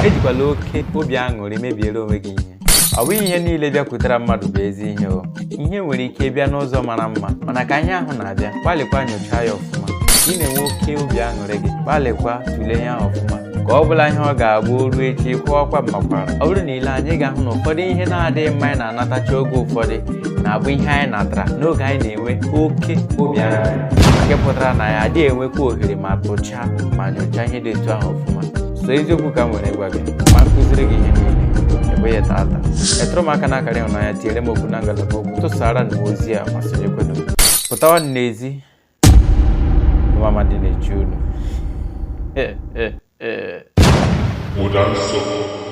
ejikwala oke obi aṅụrị mebiere onwe gị ihe. Ọ bụghị ihe niile bịakwutara mmadụ bụ ezi ihe o. Ihe nwere ike bịa n'ụzọ mara mma, mana ka ihe ahụ na-abịa, gbalịkwa nyochaa ya ọfụma. Ị na-enwe oke obi aṅụrị gị, gbalịkwa tụlee ya ọfụma ka ọ bụla ihe ọ ga-abụ o ruo echi kwụọkwa mmakwara. Ọ bụrụ na ile anyị ga-ahụ na ụfọdụ ihe na-adịghị mma anyị na-anatacha oge ụfọdụ na-abụ ihe anyị natara n'oge anyị na-enwe oke obi aṅụrị, nke pụtara na ya adịghị enwekwa ohere ma tụchaa ma nyochaa ihe dị etu ahụ ọfụma. So eziokwu ka m nwere gwa gị ma nkụziri gị ihe niile enweghị tata. Etụrụ m aka n'akara ịhụnanya, tinyere m okwu na ngalaba okwu, tụsara na ozi a ma sonyekwedo. Pụtawa n'ezi mama dị na-eche unu. Modern Soul.